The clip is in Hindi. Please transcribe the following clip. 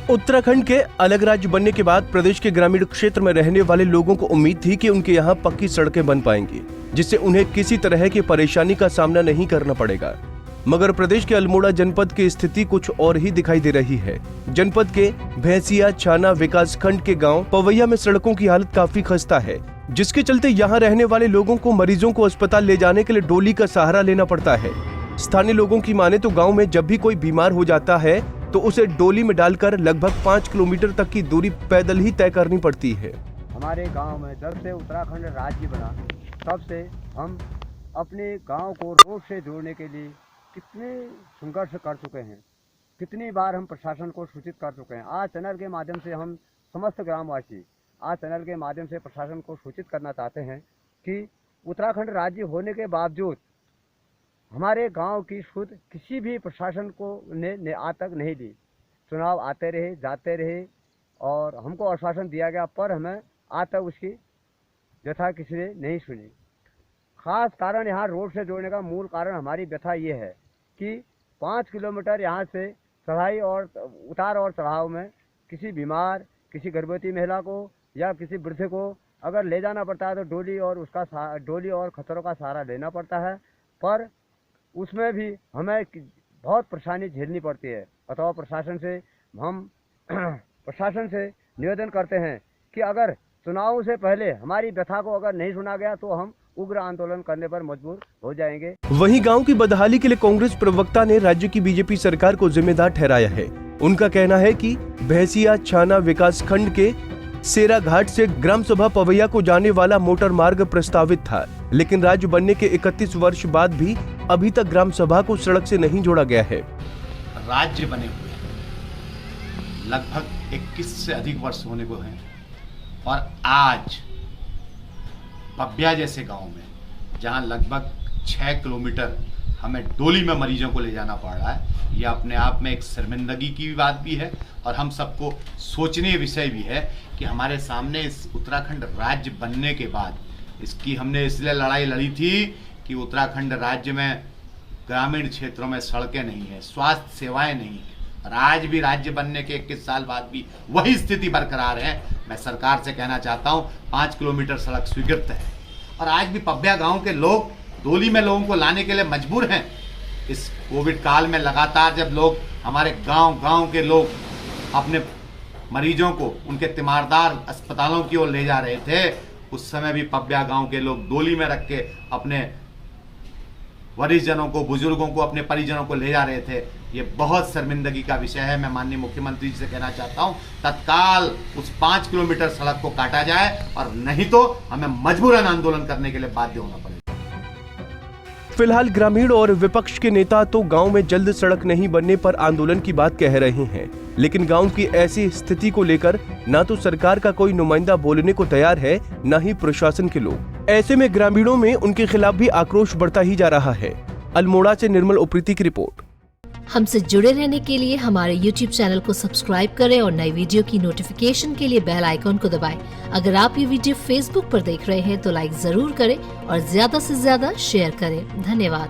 उत्तराखंड के अलग राज्य बनने के बाद प्रदेश के ग्रामीण क्षेत्र में रहने वाले लोगों को उम्मीद थी कि उनके यहाँ पक्की सड़कें बन पाएंगी, जिससे उन्हें किसी तरह की परेशानी का सामना नहीं करना पड़ेगा। मगर प्रदेश के अल्मोड़ा जनपद की स्थिति कुछ और ही दिखाई दे रही है। जनपद के भैंसिया छाना विकासखंड के गांव पवैया में सड़कों की हालत काफी खस्ता है, जिसके चलते यहाँ रहने वाले लोगों को मरीजों को अस्पताल ले जाने के लिए डोली का सहारा लेना पड़ता है। स्थानीय लोगों की माने तो गाँव में जब भी कोई बीमार हो जाता है तो उसे डोली में डालकर लगभग 5 किलोमीटर तक की दूरी पैदल ही तय करनी पड़ती है। हमारे गांव में जब से उत्तराखंड राज्य बना तब से हम अपने गांव को रोड से जोड़ने के लिए कितने संघर्ष कर चुके हैं, कितनी बार हम प्रशासन को सूचित कर चुके हैं। आज चैनल के माध्यम से हम समस्त ग्रामवासी आज चैनल के माध्यम से प्रशासन को सूचित करना चाहते हैं कि उत्तराखंड राज्य होने के बावजूद हमारे गांव की सुध किसी भी प्रशासन को ने आज तक नहीं दी। चुनाव आते रहे जाते रहे और हमको आश्वासन दिया गया, पर हमें आज तक उसकी व्यथा किसी ने नहीं सुनी। खास कारण यहाँ रोड से जोड़ने का मूल कारण हमारी व्यथा ये है कि 5 किलोमीटर यहाँ से चढ़ाई और उतार और चढ़ाव में किसी बीमार, किसी गर्भवती महिला को या किसी वृद्ध को अगर ले जाना पड़ता है तो डोली और खच्चरों का सहारा लेना पड़ता है, पर उसमें भी हमें बहुत परेशानी झेलनी पड़ती है। अथवा प्रशासन से निवेदन करते हैं कि अगर चुनाव से पहले हमारी व्यथा को अगर नहीं सुना गया तो हम उग्र आंदोलन करने पर मजबूर हो जाएंगे। वहीं गांव की बदहाली के लिए कांग्रेस प्रवक्ता ने राज्य की बीजेपी सरकार को जिम्मेदार ठहराया है। उनका कहना है कि भैंसिया छाना विकासखंड के सेरा घाट से ग्राम सभा पवैया को जाने वाला मोटर मार्ग प्रस्तावित था, लेकिन राज्य बनने के 31 वर्ष बाद भी अभी तक ग्राम सभा को सड़क से नहीं जोड़ा गया है। राज्य बने हुए लगभग 21 से अधिक वर्ष होने को हैं और आज पब्बिया जैसे गांव में जहां लगभग 6 किलोमीटर हमें डोली में मरीजों को ले जाना पड़ रहा है, यह अपने आप में एक शर्मिंदगी की बात भी है और हम सबको सोचनीय विषय भी है कि हमारे सामने इस उत्तराखंड राज्य बनने के बाद इसकी हमने इसलिए लड़ाई लड़ी थी कि उत्तराखंड राज्य में ग्रामीण क्षेत्रों में सड़कें नहीं है, स्वास्थ्य सेवाएं नहीं है और आज भी राज्य बनने के 21 साल बाद भी वही स्थिति बरकरार है। मैं सरकार से कहना चाहता हूं 5 किलोमीटर सड़क स्वीकृत है और आज भी पब्बिया गांव के लोग डोली में लोगों को लाने के लिए मजबूर हैं। इस कोविड काल में लगातार जब लोग हमारे गांव के लोग अपने मरीजों को उनके तीमारदार अस्पतालों की ओर ले जा रहे थे, उस समय भी पब्बिया गांव के लोग डोली में रख के अपने वरिष्ठ जनों को, बुजुर्गों को, अपने परिजनों को ले जा रहे थे। ये बहुत शर्मिंदगी का विषय है। मैं माननीय मुख्यमंत्री जी से कहना चाहता हूं तत्काल उस 5 किलोमीटर सड़क को काटा जाए और नहीं तो हमें मजबूरन आंदोलन करने के लिए बाध्य होना पड़ेगा। फिलहाल ग्रामीण और विपक्ष के नेता तो गांव में जल्द सड़क नहीं बनने पर आंदोलन की बात कह रहे हैं, लेकिन गांव की ऐसी स्थिति को लेकर न तो सरकार का कोई नुमाइंदा बोलने को तैयार है, न ही प्रशासन के लोग। ऐसे में ग्रामीणों में उनके खिलाफ भी आक्रोश बढ़ता ही जा रहा है। अल्मोड़ा से निर्मल उप्रेती की रिपोर्ट। हमसे जुड़े रहने के लिए हमारे YouTube चैनल को सब्सक्राइब करें और नई वीडियो की नोटिफिकेशन के लिए बेल आइकॉन को दबाएं। अगर आप ये वीडियो Facebook पर देख रहे हैं तो लाइक जरूर करें और ज्यादा से ज्यादा शेयर करें। धन्यवाद।